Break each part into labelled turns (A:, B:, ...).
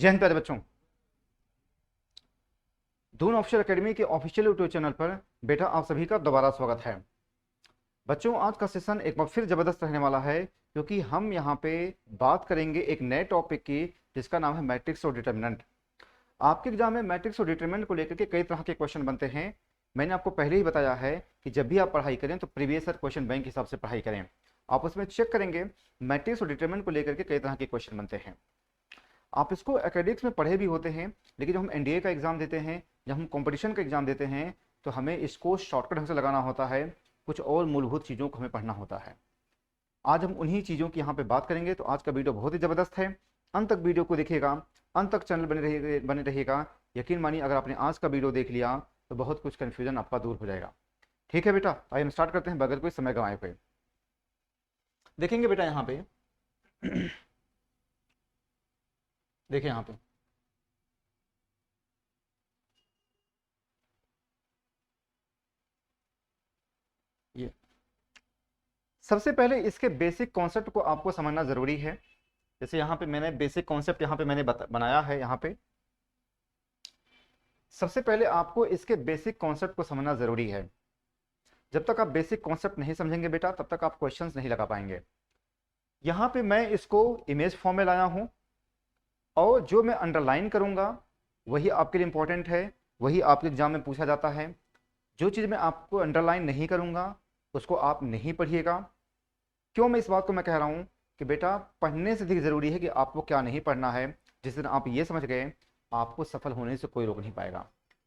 A: जय हिंद प्यारे बच्चों। दून ऑफिशियल एकेडमी के ऑफिशियल यूट्यूब चैनल पर बेटा आप सभी का दोबारा स्वागत है। बच्चों, आज का सेशन एक बार फिर जबरदस्त रहने वाला है, क्योंकि हम यहाँ पे बात करेंगे एक नए टॉपिक की, जिसका नाम है मैट्रिक्स और डिटर्मिनेंट। आपके एग्जाम में मैट्रिक्स और डिटर्मिनेंट को लेकर के कई तरह के क्वेश्चन बनते हैं। मैंने आपको पहले ही बताया है कि जब भी आप पढ़ाई करें तो प्रीवियस ईयर क्वेश्चन बैंक के हिसाब से पढ़ाई करें। आप उसमें चेक करेंगे मैट्रिक्स और डिटर्मिनेंट को लेकर के कई तरह के क्वेश्चन बनते हैं। आप इसको एकेडमिक्स में पढ़े भी होते हैं, लेकिन जब हम एनडीए का एग्जाम देते हैं, जब हम कंपटीशन का एग्जाम देते हैं, तो हमें इसको शॉर्टकट ढंग से लगाना होता है। कुछ और मूलभूत चीज़ों को हमें पढ़ना होता है। आज हम उन्हीं चीज़ों की यहाँ पे बात करेंगे। तो आज का वीडियो बहुत ही ज़बरदस्त है, अंत तक वीडियो को देखिएगा, अंत तक चैनल बने रहिएगा। यकीन मानिए, अगर आपने आज का वीडियो देख लिया तो बहुत कुछ कन्फ्यूजन आपका दूर हो जाएगा। ठीक है बेटा, आइए हम स्टार्ट करते हैं बगैर कोई समय गंवाए हुए। देखेंगे बेटा यहाँ पे देखिए यहाँ पे ये सबसे पहले इसके बेसिक कॉन्सेप्ट को आपको समझना जरूरी है। जैसे यहाँ पे मैंने बेसिक कॉन्सेप्ट यहाँ पे मैंने बनाया है। यहाँ पे सबसे पहले आपको इसके बेसिक कॉन्सेप्ट को समझना जरूरी है। जब तक आप बेसिक कॉन्सेप्ट नहीं समझेंगे बेटा, तब तक आप क्वेश्चंस नहीं लगा पाएंगे। यहाँ पे मैं इसको इमेज फॉर्म में लाया हूँ, और जो मैं अंडरलाइन करूँगा वही आपके लिए इंपॉर्टेंट है, वही आपके एग्जाम में पूछा जाता है। जो चीज़ मैं आपको अंडरलाइन नहीं करूँगा उसको आप नहीं पढ़िएगा। क्यों मैं इस बात को मैं कह रहा हूँ कि बेटा, पढ़ने से अधिक ज़रूरी है कि आपको क्या नहीं पढ़ना है। जिस दिन आप ये समझ गए, आपको सफल होने से कोई रोक नहीं पाएगा।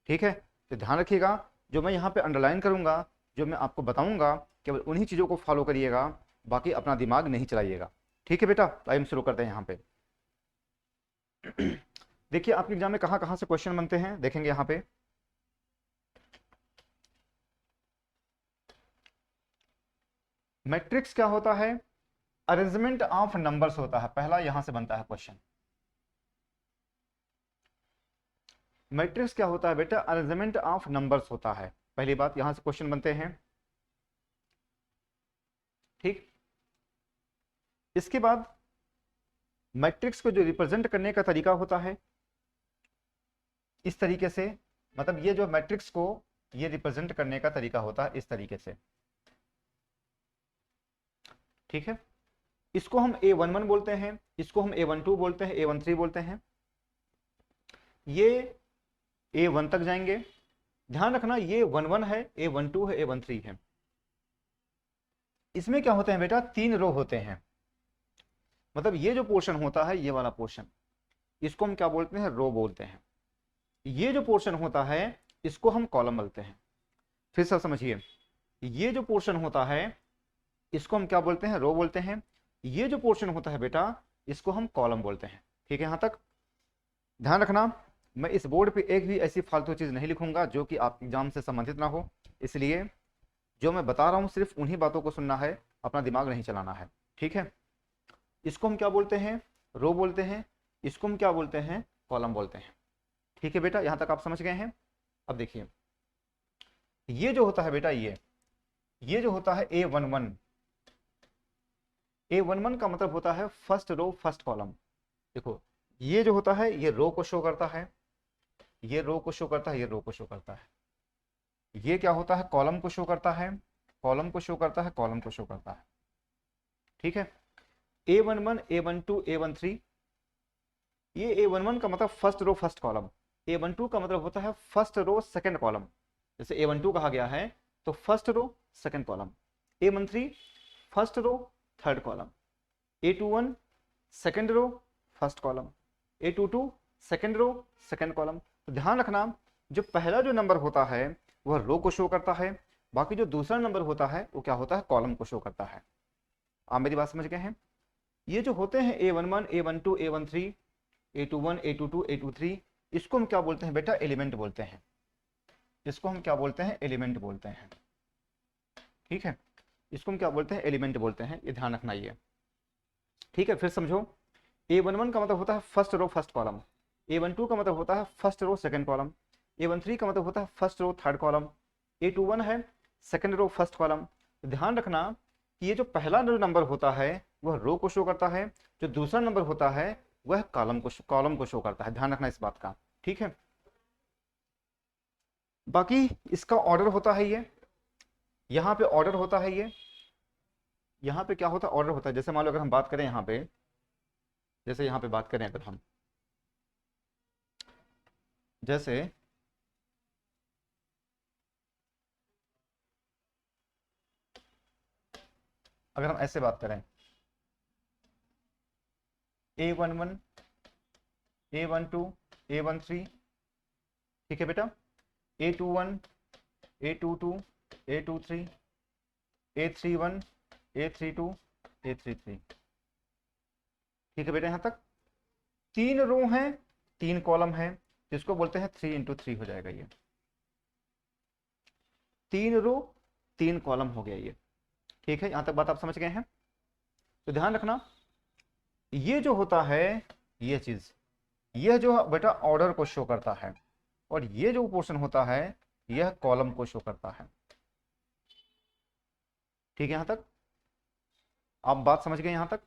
A: ठीक है, तो ध्यान रखिएगा, जो मैं यहाँ पे अंडरलाइन करूँगा, जो मैं आपको बताऊँगा, केवल उन्हीं चीज़ों को फॉलो करिएगा, बाकी अपना दिमाग नहीं चलाइएगा। ठीक है बेटा, तो आइए हम शुरू करते हैं यहाँ पे। देखिए आपके एग्जाम में कहाँ कहाँ से क्वेश्चन बनते हैं, देखेंगे यहाँ पे। मैट्रिक्स क्या होता है? अरेंजमेंट ऑफ नंबर्स होता है। पहला यहां से बनता है क्वेश्चन। मैट्रिक्स क्या होता है बेटा? अरेंजमेंट ऑफ नंबर्स होता है। पहली बात, यहां से क्वेश्चन बनते हैं। ठीक, इसके बाद मैट्रिक्स को जो रिप्रेजेंट करने का तरीका होता है, इस तरीके से, मतलब ये जो मैट्रिक्स को ये रिप्रेजेंट करने का तरीका होता है इस तरीके से। ठीक है, इसको हम A11 बोलते हैं, इसको हम A12 बोलते हैं, A13 बोलते हैं। ये A1 तक जाएंगे। ध्यान रखना, ये 11 है, A12 है, A13 है। इसमें क्या होते हैं बेटा? 3 रो होते हैं। मतलब ये जो पोर्शन होता है, ये वाला पोर्शन, इसको हम क्या बोलते हैं? रो बोलते हैं। ये जो पोर्शन होता है, इसको हम कॉलम बोलते हैं। फिर से समझिए, ये जो पोर्शन होता है, इसको हम क्या बोलते हैं? रो बोलते हैं। ये जो पोर्शन होता है बेटा, इसको हम कॉलम बोलते हैं। ठीक है, यहां तक ध्यान रखना। मैं इस बोर्ड पे एक भी ऐसी फालतू चीज नहीं लिखूंगा जो कि आपके एग्जाम से संबंधित ना हो, इसलिए जो मैं बता रहा हूं सिर्फ उन्हीं बातों को सुनना है, अपना दिमाग नहीं चलाना है। ठीक है, इसको हम क्या बोलते हैं? रो बोलते हैं। इसको हम क्या बोलते हैं? कॉलम बोलते हैं। ठीक है बेटा, यहां तक आप समझ गए हैं। अब देखिए, ये जो होता है बेटा, ये जो होता है A11, A11 का मतलब होता है फर्स्ट रो फर्स्ट कॉलम। देखो, ये जो होता है, ये रो को शो करता है, ये रो को शो करता है, ये रो को शो करता है। ये क्या होता है? कॉलम को शो करता है, कॉलम को शो करता है, कॉलम को शो करता है। ठीक है, A11, A12, A13, ये A11 का मतलब first row first column, A12 का मतलब होता है फर्स्ट रो सेकंड कॉलम। जैसे A12 कहा गया है तो first row second column, A13 first row third column, A21 second row first column, A22 second row second column. तो ध्यान रखना, जो पहला जो नंबर होता है वह रो को शो करता है, बाकी जो दूसरा नंबर होता है वो क्या होता है? कॉलम को शो करता है। आप मेरी बात समझ गए हैं? ये जो होते हैं A11, A12, A13, A21, A22, A23, इसको हम क्या बोलते हैं बेटा? एलिमेंट बोलते हैं। इसको हम क्या बोलते हैं? एलिमेंट बोलते हैं। ठीक है, इसको हम क्या बोलते हैं? एलिमेंट बोलते हैं। ये ध्यान रखना ये। ठीक है, फिर समझो, A11 का मतलब होता है first row first column, A12 का मतलब होता है first row second column, A13 का मतलब होता है first row third column, A21 है सेकंड रो फर्स्ट कॉलम। ध्यान रखना कि ये जो पहला जो नंबर होता है वह रो को शो करता है, जो दूसरा नंबर होता है वह कॉलम को शो करता है, ध्यान रखना इस बात का, ठीक है। बाकी इसका ऑर्डर होता है ये, यहाँ पे ऑर्डर होता है ये, यहाँ पे क्या होता है, ऑर्डर होता है। जैसे मान लो अगर हम बात करें यहाँ पे, जैसे यहाँ पे बात करें अगर हम, जैसे अगर हम ऐसे बात करें A11 A12 A13, ठीक है बेटा, A21 A22 A23 A31 A32 A33, ठीक है बेटा। यहां तक 3 रो हैं 3 कॉलम है, जिसको बोलते हैं 3 इंटू 3 हो जाएगा ये, 3 रो 3 कॉलम हो गया ये, ठीक है। यहां तक बात आप समझ गए हैं। तो ध्यान रखना ये जो होता है ये चीज, यह जो बेटा ऑर्डर को शो करता है, और ये जो पोर्शन होता है यह कॉलम को शो करता है, ठीक है। यहां तक आप बात समझ गए। यहां तक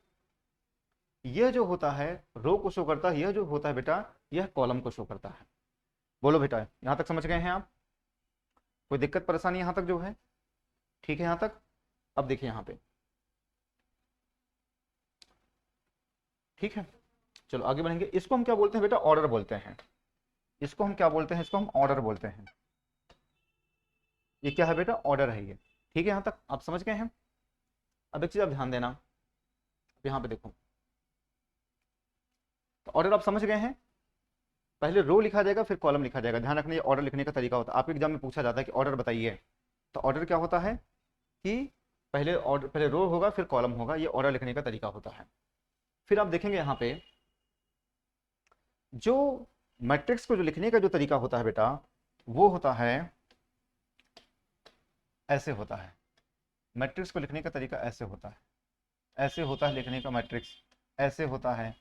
A: यह जो होता है रो को शो करता है, यह जो होता है बेटा यह कॉलम को शो करता है। बोलो बेटा, यहां तक समझ गए हैं आप? कोई दिक्कत परेशानी यहां तक जो है? ठीक है यहां तक। अब देखिए यहां पे, ठीक है, चलो आगे बढ़ेंगे। इसको हम क्या बोलते हैं बेटा? ऑर्डर बोलते हैं। इसको हम क्या बोलते हैं? इसको हम ऑर्डर बोलते हैं। ये क्या है बेटा? ऑर्डर है ये, ठीक है। यहां तक आप समझ गए हैं। अब एक चीज आप ध्यान देना, यहां पे देखो, तो ऑर्डर आप समझ गए हैं। पहले रो लिखा जाएगा फिर कॉलम लिखा जाएगा, ध्यान रखना ये ऑर्डर लिखने का तरीका होता है। आपके एग्जाम में पूछा जाता है कि ऑर्डर बताइए, तो ऑर्डर क्या होता है कि पहले ऑर्डर, पहले रो होगा फिर कॉलम होगा, ये ऑर्डर लिखने का तरीका होता है। फिर आप देखेंगे यहाँ पे जो मैट्रिक्स को जो लिखने का जो तरीका होता है बेटा, वो होता है ऐसे होता है। मैट्रिक्स को लिखने का तरीका ऐसे होता है, ऐसे होता है लिखने का मैट्रिक्स, ऐसे होता है,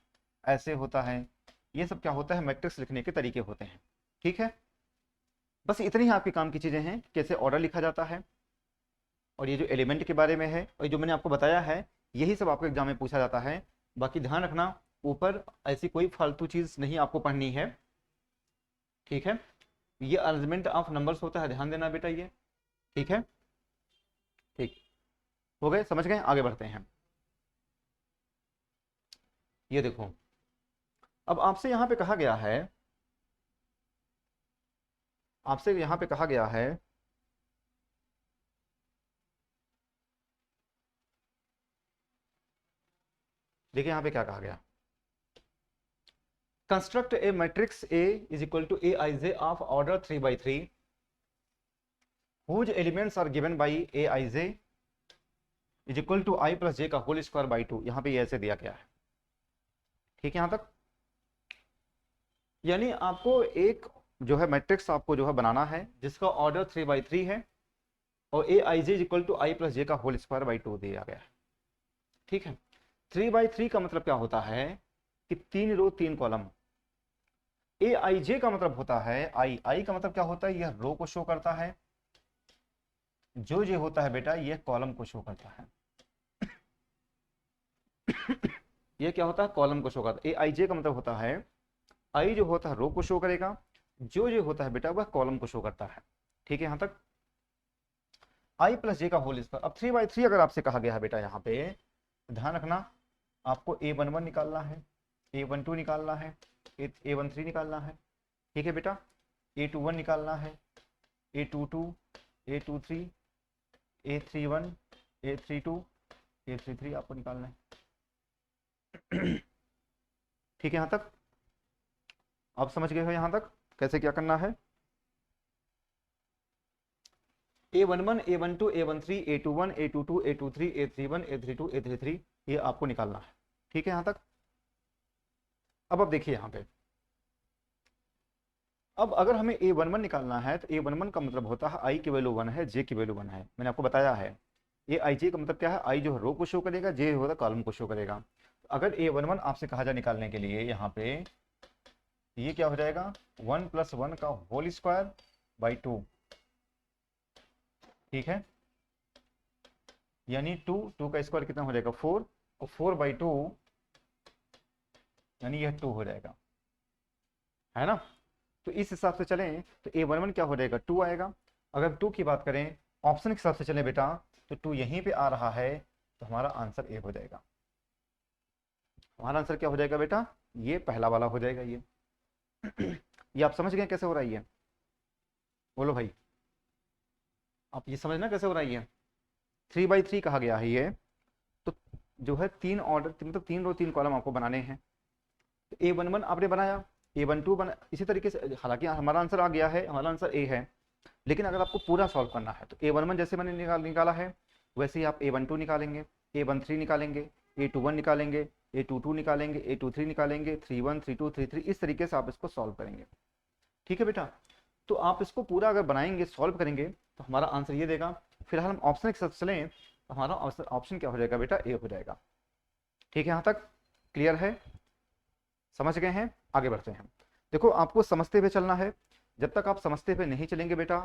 A: ऐसे होता है। ये सब क्या होता है? मैट्रिक्स लिखने के तरीके होते हैं, ठीक है। बस इतनी ही आपके काम की चीजें हैं, कैसे ऑर्डर लिखा जाता है, और ये जो एलिमेंट के बारे में है, और जो मैंने आपको बताया है, यही सब आपको एग्जाम में पूछा जाता है। बाकी ध्यान रखना ऊपर ऐसी कोई फालतू चीज नहीं आपको पढ़नी है, ठीक है। ये अरेंजमेंट ऑफ नंबर्स होता है, ध्यान देना बेटा ये, ठीक है। ठीक, हो गए, समझ गए? आगे बढ़ते हैं। ये देखो, अब आपसे यहां पे कहा गया है, आपसे यहां पे कहा गया है, देखिए यहां पे क्या कहा गया, construct a matrix A is equal to a i j of order 3 by 3 whose elements are given by a i j is equal to i plus j का होल स्क्वायर बाई 2। यहां पे ये ऐसे दिया गया है, ठीक है। यहां तक यानी आपको एक जो है मैट्रिक्स आपको जो है बनाना है जिसका ऑर्डर 3 by 3 है, और a i j is equal to i plus j का होल स्क्वायर बाई 2 दिया गया है, ठीक है। 3 by 3 का मतलब क्या होता है कि 3 रो 3 कॉलम। ए आई जे का मतलब होता है, आई आई का मतलब क्या होता है? यह रो को शो करता है, जो ये होता है बेटा यह कॉलम को शो करता है। ये क्या होता है? कॉलम को शो करता है। ए आई जे का मतलब होता है, आई जो होता है रो को शो करेगा, जो ये होता है बेटा वह कॉलम को शो करता है, ठीक है। यहां तक आई प्लस जे का होल स्क्वायर। अब 3 by 3 अगर आपसे कहा गया है बेटा, यहाँ पे ध्यान रखना आपको A11 निकालना है, A12 निकालना है, A13 निकालना है, ठीक है बेटा। A21 निकालना है, A22 A23 A31 A32 A33 आपको निकालना है, ठीक है। यहां तक आप समझ गए हो? यहां तक कैसे क्या करना है? A11 A12 A13 A21 A22 A23 A31 A32 A33 ये आपको निकालना है, ठीक है। यहां तक अब देखिए यहां पे, अब अगर हमें A11 निकालना है तो A11 का मतलब होता है आई की वैल्यू 1 है, जे की वैल्यू 1 है। मैंने आपको बताया है ये आई जे का मतलब क्या है? आई जो है रो को शो करेगा, जे होगा कॉलम को शो करेगा। तो अगर A11 आपसे कहा जाए निकालने के लिए, यहाँ पे ये क्या हो जाएगा? 1 + 1 का होल स्क्वायर बाई 2, ठीक है। यानी 2 का स्क्वायर कितना हो जाएगा? 4, और 4/2 यानी यह 2 हो जाएगा, है ना। तो इस हिसाब से चलें तो A11 क्या हो जाएगा, 2 आएगा। अगर 2 की बात करें ऑप्शन के हिसाब से चलें बेटा, तो 2 यहीं पे आ रहा है, तो हमारा आंसर ए हो जाएगा। हमारा आंसर क्या हो जाएगा बेटा, ये पहला वाला हो जाएगा ये। ये आप समझ गए कैसे हो रहा है ये, बोलो भाई, आप ये समझना कैसे हो रहा है ये। 3x3 कहा गया है ये, तो जो है 3 ऑर्डर, मतलब 3 रो 3 कॉलम आपको बनाने हैं। तो A11 आपने बनाया, A12 बना, इसी तरीके से, हालांकि हमारा आंसर आ गया है, हमारा आंसर ए है, लेकिन अगर आपको पूरा सॉल्व करना है तो A11 जैसे मैंने निकाला है वैसे ही आप A12 निकालेंगे, A13 निकालेंगे, A21 निकालेंगे, A22 निकालेंगे, A23 निकालेंगे, 31, 32, 33, इस तरीके से आप इसको सॉल्व करेंगे। ठीक है बेटा, तो आप इसको पूरा अगर बनाएंगे, सॉल्व करेंगे, तो हमारा आंसर ये देगा। फिलहाल हम ऑप्शन के साथ चलें तो हमारा ऑप्शन क्या हो जाएगा बेटा, ए हो जाएगा। ठीक है, यहाँ तक क्लियर है, समझ गए हैं, आगे बढ़ते हैं। देखो आपको समझते हुए चलना है, जब तक आप समझते हुए नहीं चलेंगे बेटा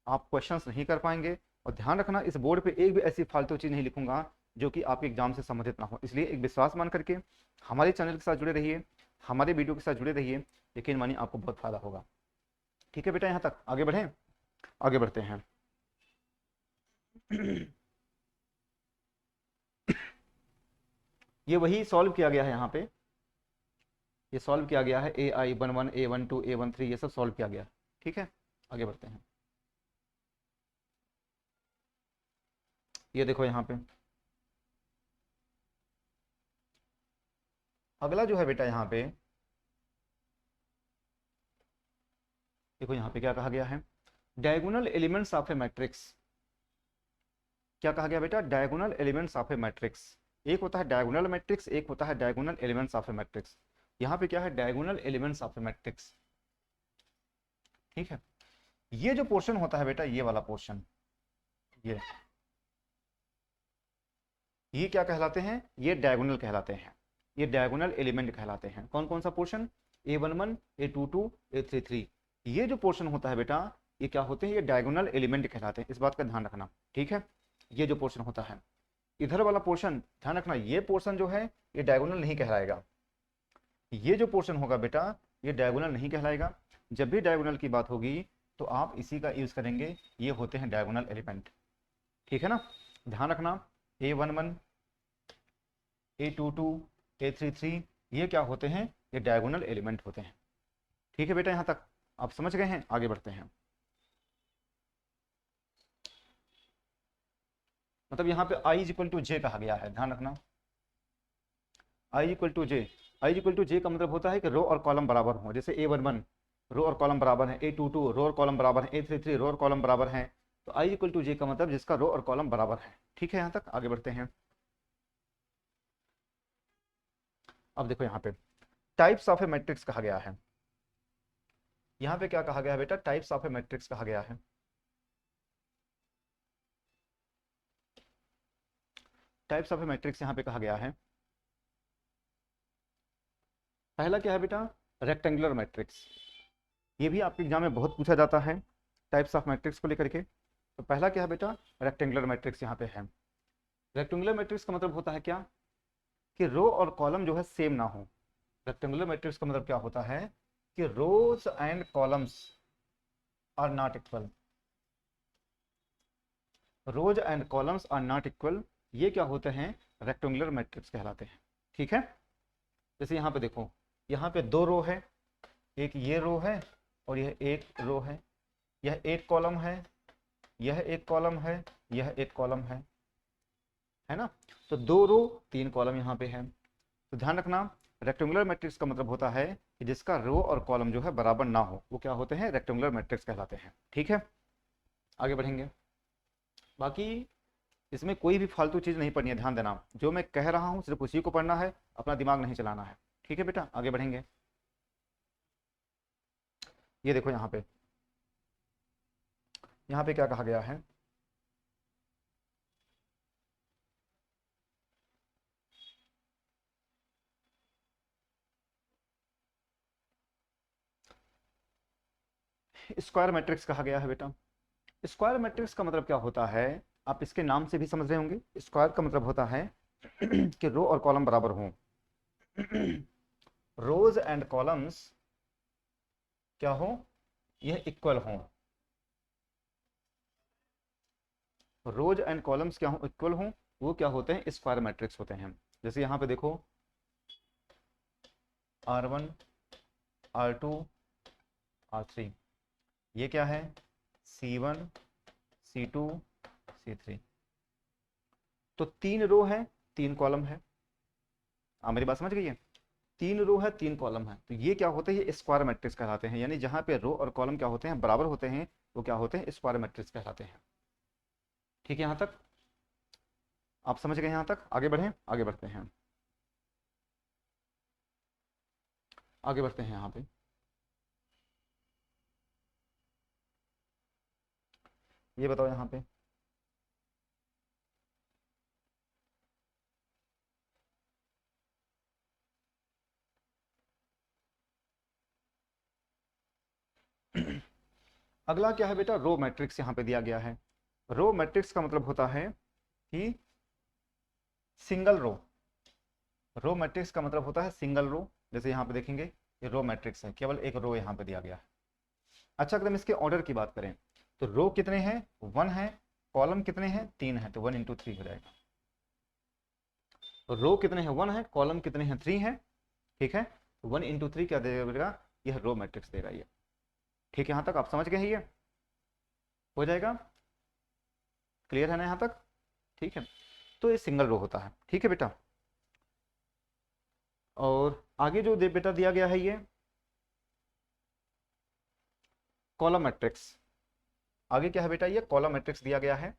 A: आप क्वेश्चंस नहीं कर पाएंगे। और ध्यान रखना, इस बोर्ड पे एक भी ऐसी फालतू चीज नहीं लिखूंगा जो कि आपके एग्जाम से संबंधित ना हो, इसलिए एक विश्वास मान करके हमारे चैनल के साथ जुड़े रहिए, हमारे वीडियो के साथ जुड़े रहिए, यकीन मानिए आपको बहुत फायदा होगा। ठीक है बेटा, यहाँ तक आगे बढ़ें, आगे बढ़ते हैं। ये वही सॉल्व किया गया है यहाँ पे, ये सॉल्व किया गया है, AI11, A12, A13 ये सब सॉल्व किया गया। ठीक है, आगे बढ़ते हैं। ये देखो यहाँ पे अगला जो है बेटा, यहाँ पे देखो, यहाँ पे क्या कहा गया है, diagonal elements of A matrix. क्या कहा गया बेटा, diagonal elements of A matrix. एक होता है डायगोनल मैट्रिक्स, एक होता है diagonal elements of A matrix. यहाँ पे क्या है, diagonal elements of A matrix. ठीक है, ये जो पोर्शन होता है बेटा, ये वाला पोर्शन, ये क्या कहलाते हैं, ये डायगोनल कहलाते हैं, ये डायगोनल एलिमेंट कहलाते हैं। कौन कौन सा पोर्शन, A11, A22, A33, ये जो पोर्शन होता है बेटा, ये क्या होते हैं, ये डायगोनल एलिमेंट कहलाते हैं, इस बात का ध्यान रखना। ठीक है, ये जो पोर्शन होता है, इधर वाला पोर्शन ध्यान रखना, ये पोर्शन जो है ये डायगोनल नहीं कहलाएगा। ये जो पोर्शन होगा बेटा, ये डायगोनल नहीं कहलाएगा। जब भी डायगोनल की बात होगी तो आप इसी का यूज करेंगे, ये होते हैं डायगोनल एलिमेंट। ठीक है ना, ध्यान रखना, A11, A22, A33 ये क्या होते हैं, ये डायगोनल एलिमेंट होते हैं। ठीक है बेटा, यहाँ तक आप समझ गए हैं, आगे बढ़ते हैं। मतलब यहाँ पे I इक्वल टू जे कहा गया है, ध्यान रखना, I equal to j, i equal to j का मतलब होता है कि रो और कॉलम बराबर हो। जैसे A11 रो और कॉलम बराबर है, A22 रो और कॉलम बराबर है, A33 रो और कॉलम बराबर है। तो I इक्वल टू जे का मतलब जिसका रो और कॉलम बराबर है। ठीक है, यहाँ तक आगे बढ़ते हैं। अब देखो यहाँ पे टाइप्स ऑफ ए मैट्रिक्स कहा गया है। यहाँ पे क्या कहा गया है बेटा, टाइप्स ऑफ ए मैट्रिक्स कहा गया है। टाइप्स ऑफ ए मैट्रिक्स यहाँ पे कहा गया है। पहला क्या है बेटा, रेक्टेंगुलर मैट्रिक्स। ये भी आपके एग्जाम में बहुत पूछा जाता है टाइप्स ऑफ मैट्रिक्स को लेकर के। तो पहला क्या है बेटा, रेक्टेंगुलर मैट्रिक्स यहाँ पे है। रेक्टेंगुलर मैट्रिक्स का मतलब होता है क्या, कि रो और कॉलम जो है सेम ना हो। रेक्टेंगुलर मैट्रिक्स का मतलब क्या होता है कि rows and columns are not equal, rows and columns are not equal, ये क्या होते हैं, रेक्टेंगुलर मैट्रिक्स कहलाते हैं। ठीक है, जैसे यहाँ पे देखो, यहाँ पे 2 रो है, एक ये रो है और यह एक रो है, यह एक कॉलम है, यह एक कॉलम है, यह एक कॉलम है ना। तो 2 रो 3 कॉलम यहाँ पे है। तो ध्यान रखना, रेक्टेंगुलर मैट्रिक्स का मतलब होता है कि जिसका रो और कॉलम जो है बराबर ना हो, वो क्या होते हैं, रेक्टेंगुलर मैट्रिक्स कहलाते हैं। ठीक है, आगे बढ़ेंगे। बाकी इसमें कोई भी फालतू चीज नहीं पढ़नी है, ध्यान देना, जो मैं कह रहा हूं सिर्फ उसी को पढ़ना है, अपना दिमाग नहीं चलाना है। ठीक है बेटा, आगे बढ़ेंगे। ये देखो यहाँ पे क्या कहा गया है, स्क्वायर मैट्रिक्स कहा गया है बेटा। स्क्वायर मैट्रिक्स का मतलब क्या होता है, आप इसके नाम से भी समझ रहे होंगे। स्क्वायर का मतलब होता है कि रो और कॉलम बराबर हों। रोज एंड कॉलम्स क्या हो, यह इक्वल हो, रोज एंड कॉलम्स क्या हो, इक्वल हो, वो क्या होते हैं, स्क्वायर मैट्रिक्स होते हैं। जैसे यहाँ पे देखो R1 R2 R3, ये क्या है, C1 C2 C3, तो 3 रो है 3 कॉलम है। आप मेरी बात समझ गई है, 3 रो है 3 कॉलम है, तो ये क्या होते हैं, ये स्क्वायर मैट्रिक्स कहलाते हैं। यानी जहां पे रो और कॉलम क्या होते हैं, बराबर होते हैं, वो क्या होते हैं, स्क्वायर मैट्रिक्स कहलाते हैं। ठीक है, यहां तक आप समझ गए, यहां तक आगे बढ़े, आगे बढ़ते हैं, आगे बढ़ते हैं यहाँ पे। ये बताओ यहाँ पे अगला क्या है बेटा, रो मैट्रिक्स यहाँ पे दिया गया है। रो मैट्रिक्स का मतलब होता है कि सिंगल रो, रो मैट्रिक्स का मतलब होता है सिंगल रो। जैसे यहाँ पे देखेंगे ये रो मैट्रिक्स है, केवल एक रो यहाँ पे दिया गया है। अच्छा, अगर हम इसके ऑर्डर की बात करें तो रो कितने हैं, 1 है, कॉलम कितने हैं, 3 है, तो 1 इंटू 3 हो जाएगा। तो रो कितने हैं, 1 है, कॉलम कितने हैं, 3 है। ठीक है, तो 1 इंटू 3 क्या देगा, यह रो मैट्रिक्स देगा ये। ठीक है, यहाँ तक आप समझ गए हैं, ये हो जाएगा, क्लियर है ना यहाँ तक। ठीक है, तो ये सिंगल रो होता है। ठीक है बेटा, और आगे जो बेटा दिया गया है ये कॉलम मैट्रिक्स, आगे क्या है बेटा, ये कॉलम मैट्रिक्स दिया गया है।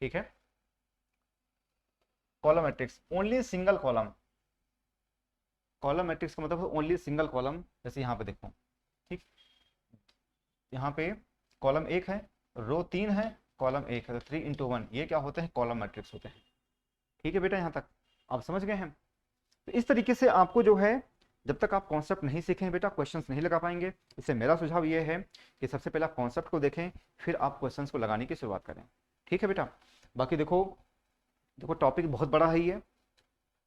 A: ठीक है, column matrix only single column, column matrix का मतलब ओनली सिंगल कॉलम। जैसे यहाँ पे देखो, ठीक, यहाँ पे कॉलम 1 है, रो 3 है, कॉलम 1 है, तो 3 इंटू 1, ये क्या होते हैं, कॉलम मैट्रिक्स होते हैं। ठीक है बेटा, यहाँ तक आप समझ गए हैं। तो इस तरीके से आपको जो है, जब तक आप कॉन्सेप्ट नहीं सीखें बेटा, क्वेश्चंस नहीं लगा पाएंगे। इससे मेरा सुझाव ये है कि सबसे पहले आप कॉन्सेप्ट को देखें, फिर आप क्वेश्चंस को लगाने की शुरुआत करें। ठीक है बेटा, बाकी देखो देखो टॉपिक बहुत बड़ा है ये,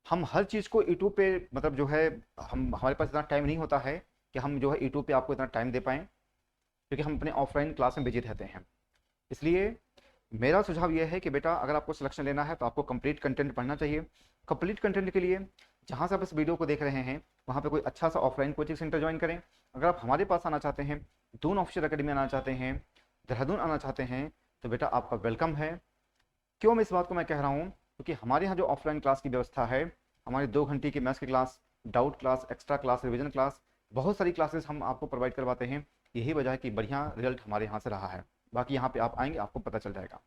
A: हम हर चीज़ को यूट्यूब पे मतलब जो है, हम हमारे पास इतना टाइम नहीं होता है कि हम जो है यूट्यूब पे आपको इतना टाइम दे पाएँ, क्योंकि हम अपने ऑफलाइन क्लास में बिजी रहते हैं। इसलिए मेरा सुझाव यह है कि बेटा अगर आपको सिलेक्शन लेना है तो आपको कंप्लीट कंटेंट पढ़ना चाहिए। कंप्लीट कंटेंट के लिए जहाँ से आप इस वीडियो को देख रहे हैं वहाँ पे कोई अच्छा सा ऑफलाइन कोचिंग सेंटर ज्वाइन करें। अगर आप हमारे पास आना चाहते हैं, दून ऑफिसर अकेडमी आना चाहते हैं, देहरादून आना चाहते हैं, तो बेटा आपका वेलकम है। क्यों मैं इस बात को मैं कह रहा हूँ, क्योंकि हमारे यहाँ जो ऑफलाइन क्लास की व्यवस्था है, हमारी 2 घंटे की मैथ्स की class, doubt class, extra class, revision class, बहुत सारी क्लासेस हम आपको प्रोवाइड करवाते हैं। यही वजह है कि बढ़िया रिजल्ट हमारे यहाँ से रहा है। बाकी यहाँ पे आप आएंगे आपको पता चल जाएगा।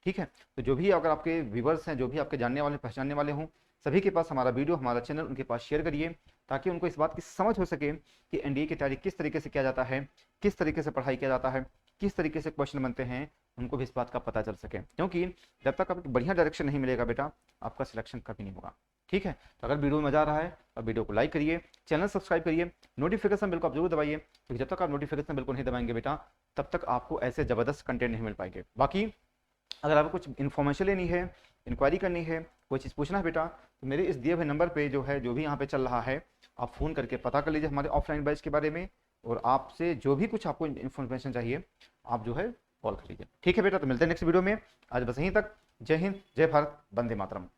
A: ठीक है, तो जो भी अगर आपके व्यूवर्स हैं, जो भी आपके जानने वाले पहचानने वाले हों, सभी के पास हमारा वीडियो, हमारा चैनल उनके पास शेयर करिए, ताकि उनको इस बात की समझ हो सके कि एनडीए की तैयारी किस तरीके से किया जाता है, किस तरीके से पढ़ाई किया जाता है, किस तरीके से क्वेश्चन बनते हैं, उनको भी इस बात का पता चल सके। क्योंकि जब तक आपको बढ़िया डायरेक्शन नहीं मिलेगा बेटा, आपका सिलेक्शन कभी नहीं होगा। ठीक है, तो अगर वीडियो में मजा आ रहा है और वीडियो को लाइक करिए, चैनल सब्सक्राइब करिए, नोटिफिकेशन बिल को आप जरूर दबाइए, क्योंकि जब तक आप नोटिफिकेशन बिल को नहीं दबाएंगे बेटा, तब तक आपको ऐसे जबरदस्त कंटेंट नहीं मिल पाएंगे। बाकी अगर आपको कुछ इन्फॉर्मेशन लेनी है, इंक्वायरी करनी है, कोई चीज़ पूछना है बेटा, तो मेरे इस दिए हुए नंबर पे जो है, जो भी यहाँ पे चल रहा है, आप फ़ोन करके पता कर लीजिए हमारे ऑफलाइन बैच के बारे में, और आपसे जो भी कुछ आपको इन्फॉर्मेशन चाहिए आप जो है कॉल कर लीजिए। ठीक है बेटा, तो मिलते हैं नेक्स्ट वीडियो में। आज बस यहीं तक। जय हिंद, जय भारत, वंदे मातरम।